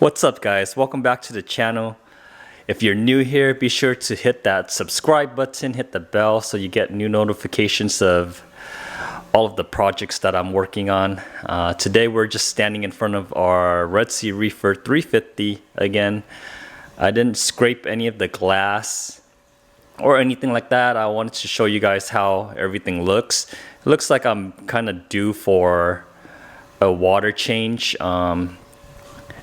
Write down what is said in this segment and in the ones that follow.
What's up guys, welcome back to the channel. If you're new here, be sure to hit that subscribe button, hit the bell so you get new notifications of all of the projects that I'm working on. Today we're just standing in front of our Red Sea Reefer 350 again. I didn't scrape any of the glass or anything like that. I wanted to show you guys how everything looks. It looks like I'm kind of due for a water change.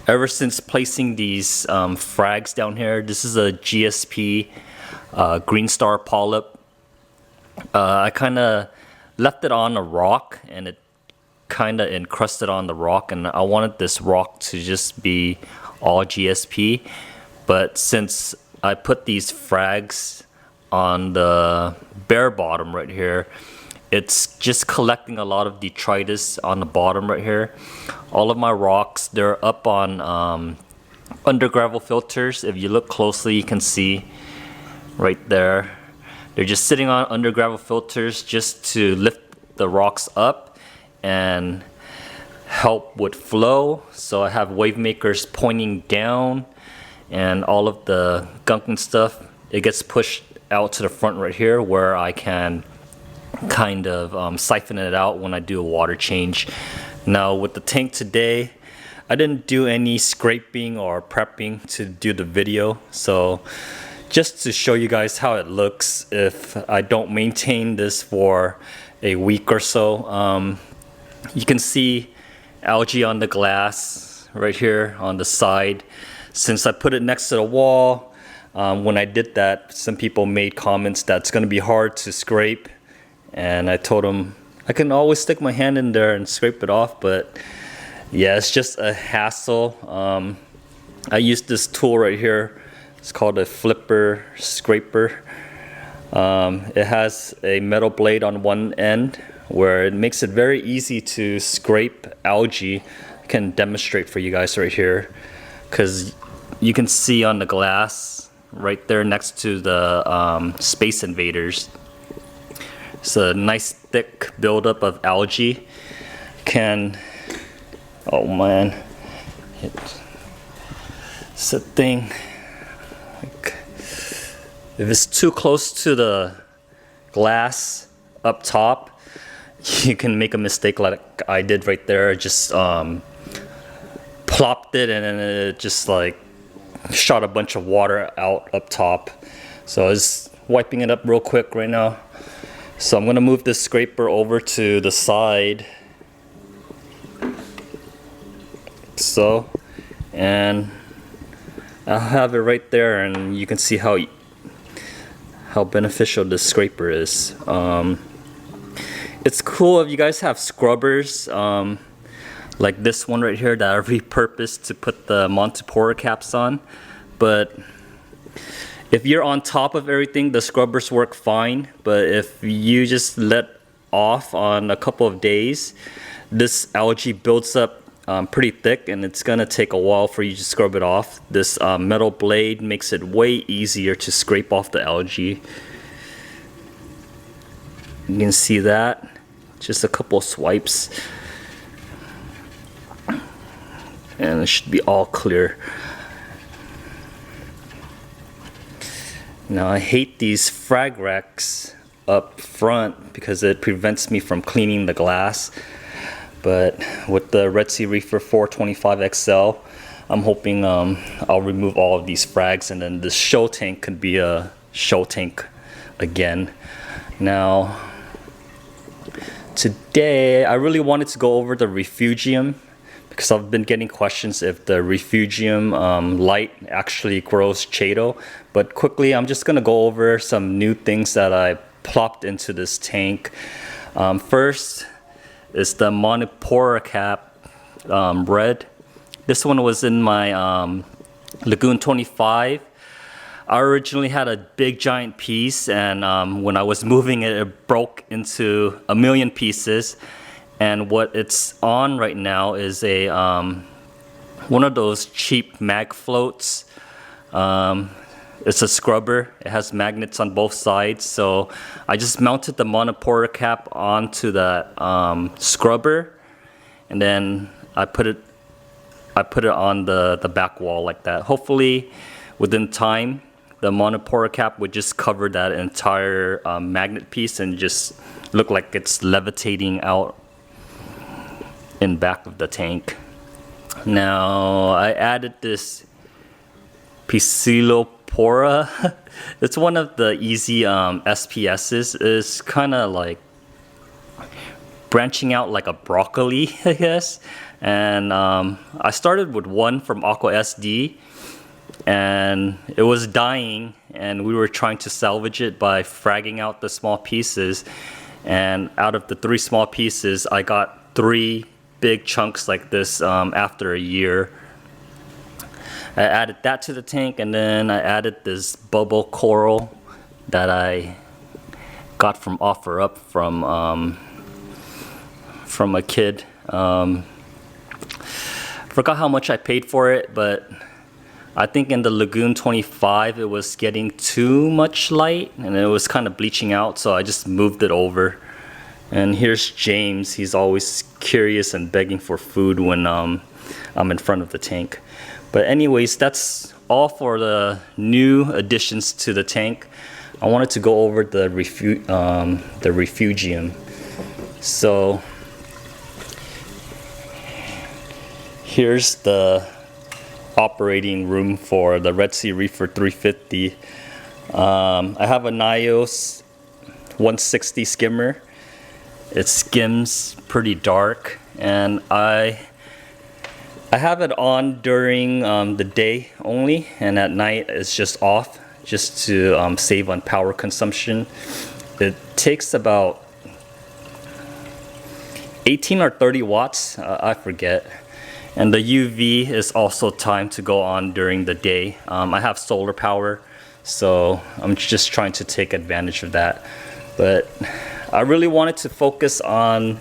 Ever since placing these frags down here, this is a GSP Green Star polyp. I kind of left it on a rock and it kind of encrusted on the rock, and I wanted this rock to just be all GSP. But since I put these frags on the bare bottom right here, it's just collecting a lot of detritus on the bottom right here. All of my rocks, they're up on under gravel filters. If you look closely, you can see right there. They're just sitting on under gravel filters just to lift the rocks up and help with flow. So I have wave makers pointing down, and all of the gunk and stuff, it gets pushed out to the front right here where I can kind of siphon it out when I do a water change. Now with the tank today, I didn't do any scraping or prepping to do the video, so just to show you guys how it looks if I don't maintain this for a week or so. You can see algae on the glass right here on the side. Since I put it next to the wall, when I did that, some people made comments that it's going to be hard to scrape. And I told him I can always stick my hand in there and scrape it off, but yeah, it's just a hassle. I use this tool right here. It's called a flipper scraper. It has a metal blade on one end where it makes it very easy to scrape algae. I can demonstrate for you guys right here, because you can see on the glass right there next to the Space Invaders. It's a nice thick buildup of algae. Oh man, it's a thing. Like, if it's too close to the glass up top, you can make a mistake like I did right there. Just plopped it and then it just like shot a bunch of water out up top. So I was wiping it up real quick right now. So I'm going to move this scraper over to the side. So, and I'll have it right there, and you can see how beneficial this scraper is. It's cool if you guys have scrubbers like this one right here that I repurposed to put the Montipora caps on. But if you're on top of everything, the scrubbers work fine. But if you just let off on a couple of days, this algae builds up pretty thick, and it's gonna take a while for you to scrub it off. This metal blade makes it way easier to scrape off the algae. You can see that. Just a couple swipes, and it should be all clear. Now I hate these frag racks up front because it prevents me from cleaning the glass. But with the Red Sea Reefer 425 XL, I'm hoping I'll remove all of these frags, and then this show tank could be a show tank again. Now today I really wanted to go over the Refugium, because I've been getting questions if the Refugium light actually grows cheato. But quickly, I'm just gonna go over some new things that I plopped into this tank. First is the Montipora cap red. This one was in my Lagoon 25. I originally had a big giant piece, and when I was moving it, it broke into a million pieces. And what it's on right now is a one of those cheap mag floats. It's a scrubber. It has magnets on both sides. So I just mounted the Montipora cap onto that scrubber, and then I put it I put it on the back wall like that. Hopefully within time the Montipora cap would just cover that entire magnet piece and just look like it's levitating out in back of the tank. Now I added this Celopora. It's one of the easy SPSs. It's kind of like branching out like a broccoli, I guess. And I started with one from Aqua SD, and it was dying, and we were trying to salvage it by fragging out the small pieces. And out of the 3 small pieces, I got 3 big chunks like this after a year. I added that to the tank, and then I added this bubble coral that I got from OfferUp from a kid. Forgot how much I paid for it, but I think in the Lagoon 25 it was getting too much light and it was kind of bleaching out, so I just moved it over. And here's James. He's always curious and begging for food when I'm in front of the tank. But anyways, that's all for the new additions to the tank. I wanted to go over the Refugium. So here's the operating room for the Red Sea Reefer 350. I have a NIOS 160 skimmer. It skims pretty dark, and I have it on during the day only, and at night it's just off, just to save on power consumption. It takes about 18 or 30 watts, I forget. And the UV is also timed to go on during the day. I have solar power, so I'm just trying to take advantage of that. But I really wanted to focus on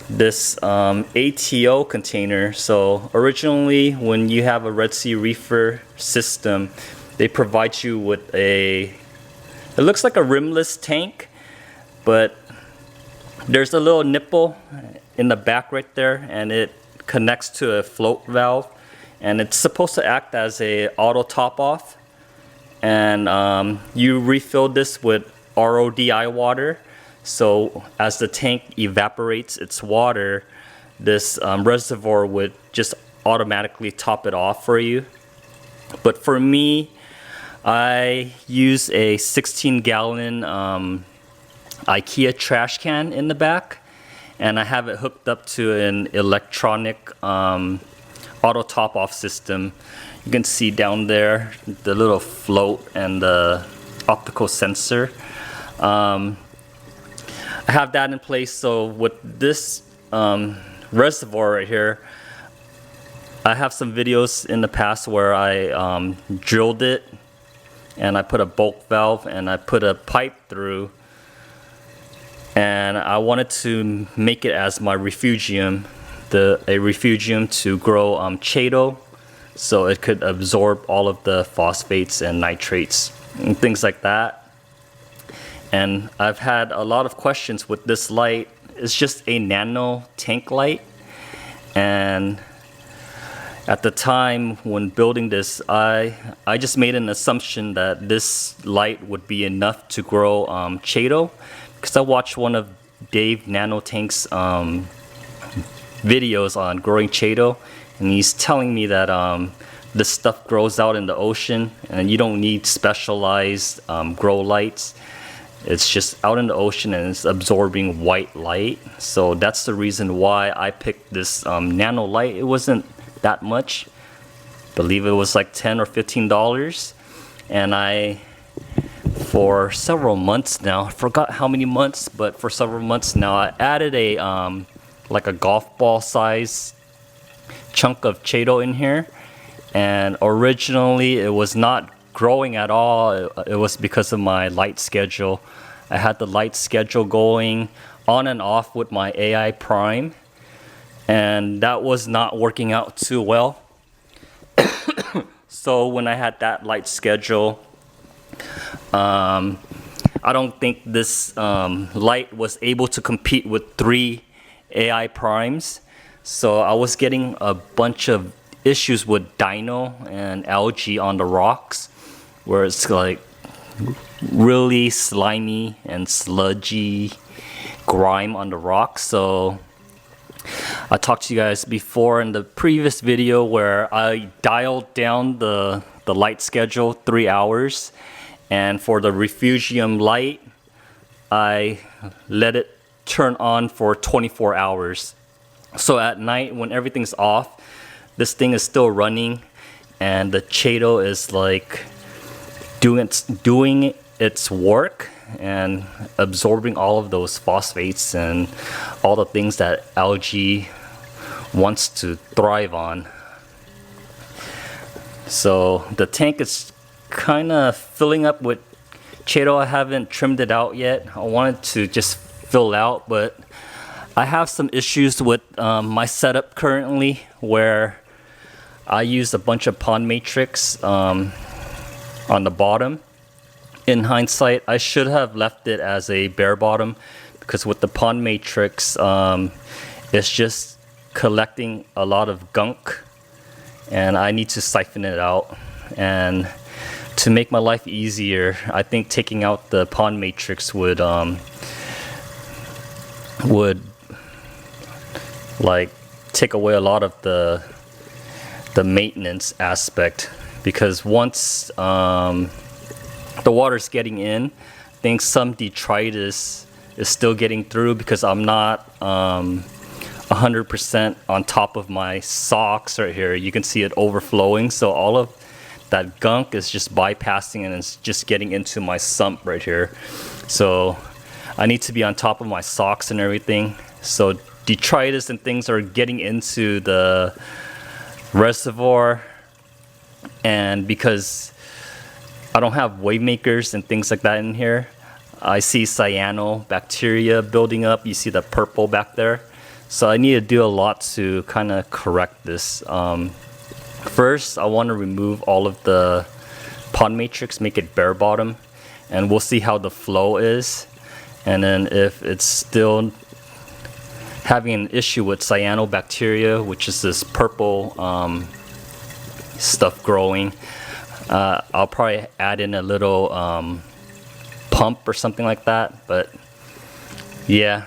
this ATO container. So originally, when you have a Red Sea Reefer system, they provide you with it looks like a rimless tank, but there's a little nipple in the back right there, and it connects to a float valve, and it's supposed to act as a auto top off. And you refill this with RODI water. So as the tank evaporates its water, this reservoir would just automatically top it off for you. But for me, I use a 16-gallon IKEA trash can in the back, and I have it hooked up to an electronic auto top off system. You can see down there the little float and the optical sensor. I have that in place. So with this reservoir right here, I have some videos in the past where I drilled it, and I put a bulk valve and I put a pipe through, and I wanted to make it as my refugium, a refugium to grow cheato, so it could absorb all of the phosphates and nitrates and things like that. And I've had a lot of questions with this light. It's just a nano tank light, and at the time when building this, I just made an assumption that this light would be enough to grow cheato, because I watched one of Dave Nanotank's videos on growing cheato, and he's telling me that this stuff grows out in the ocean and you don't need specialized grow lights. It's just out in the ocean and it's absorbing white light. So that's the reason why I picked this nano light. It wasn't that much. I believe it was like $10 or $15. And for several months now, I forgot how many months, but for several months now, I added a like a golf ball size chunk of cheato in here. And originally it was not growing at all. It was because of my light schedule. I had the light schedule going on and off with my AI prime, and that was not working out too well. So when I had that light schedule, I don't think this light was able to compete with 3 AI primes. So I was getting a bunch of issues with dino and algae on the rocks, where it's like really slimy and sludgy grime on the rocks. So I talked to you guys before in the previous video where I dialed down the light schedule 3 hours, and for the Refugium light I let it turn on for 24 hours. So at night when everything's off, this thing is still running and the cheato is like doing its work and absorbing all of those phosphates and all the things that algae wants to thrive on. So the tank is kind of filling up with cheato. I haven't trimmed it out yet. I wanted to just fill out, but I have some issues with my setup currently, where I used a bunch of pond matrix on the bottom. In hindsight, I should have left it as a bare bottom, because with the pond matrix, it's just collecting a lot of gunk and I need to siphon it out. And to make my life easier, I think taking out the pond matrix would like take away a lot of the maintenance aspect, because once the water's getting in, I think some detritus is still getting through, because I'm not 100% on top of my socks right here. You can see it overflowing, so all of that gunk is just bypassing and it's just getting into my sump right here. So I need to be on top of my socks and everything. So detritus and things are getting into the reservoir, and because I don't have wave makers and things like that in here, I see cyanobacteria building up. You see the purple back there. So I need to do a lot to kind of correct this. First, I want to remove all of the pond matrix, make it bare bottom, and we'll see how the flow is. And then if it's still having an issue with cyanobacteria, which is this purple stuff growing, I'll probably add in a little pump or something like that. But yeah,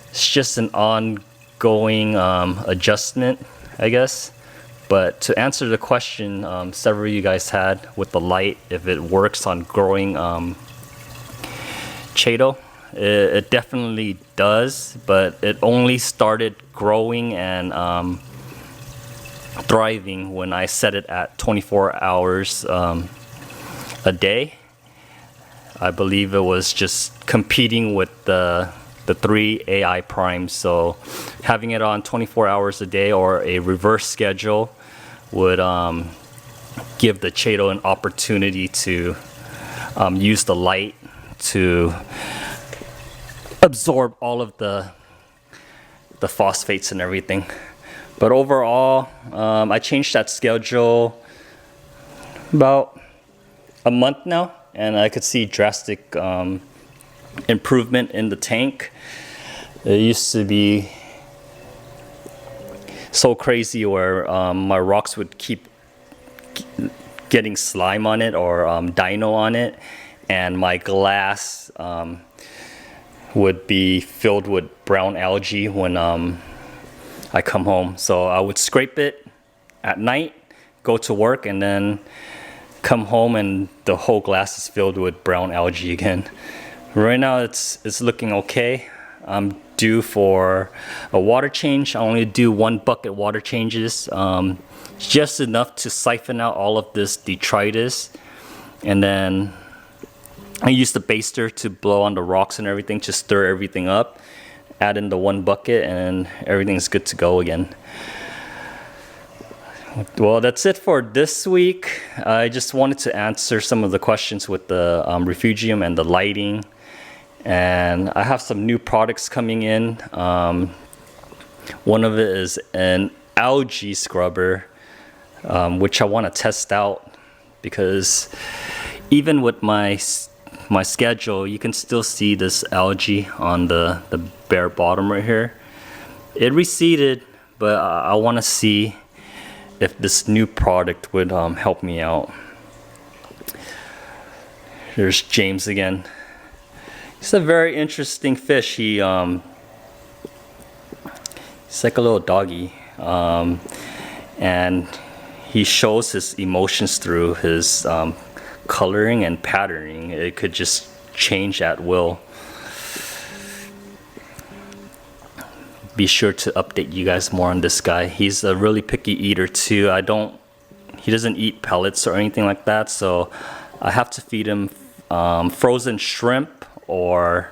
it's just an ongoing adjustment, I guess. But to answer the question several of you guys had with the light, if it works on growing cheato, it definitely does, but it only started growing and thriving when I set it at 24 hours a day. I believe it was just competing with the 3 AI primes. So having it on 24 hours a day or a reverse schedule would give the cheato an opportunity to use the light to absorb all of the phosphates and everything. But overall, I changed that schedule about a month now, and I could see drastic improvement in the tank. It used to be so crazy where my rocks would keep getting slime on it or dino on it, and my glass would be filled with brown algae when I come home. So I would scrape it at night, go to work, and then come home and the whole glass is filled with brown algae again. Right now it's looking okay. I'm due for a water change. I only do 1 bucket water changes, just enough to siphon out all of this detritus, and then I use the baster to blow on the rocks and everything to stir everything up, add in the 1 bucket, and everything's good to go again. Well, that's it for this week. I just wanted to answer some of the questions with the Refugium and the lighting. And I have some new products coming in. One of it is an algae scrubber, which I want to test out, because even with my schedule, you can still see this algae on the bare bottom right here. It receded, but I want to see if this new product would help me out. There's James again. He's a very interesting fish. He's like a little doggy, and he shows his emotions through his coloring and patterning. It could just change at will. Be sure to update you guys more on this guy. He's a really picky eater too. He doesn't eat pellets or anything like that, so I have to feed him frozen shrimp or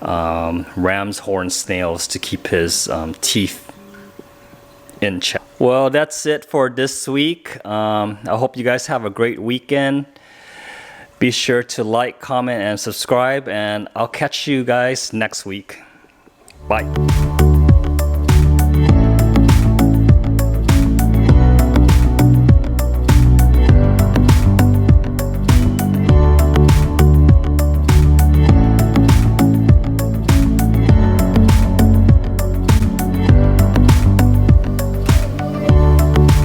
ram's horn snails to keep his teeth in check. Well, that's it for this week. I hope you guys have a great weekend. Be sure to like, comment, and subscribe, and I'll catch you guys next week. Bye.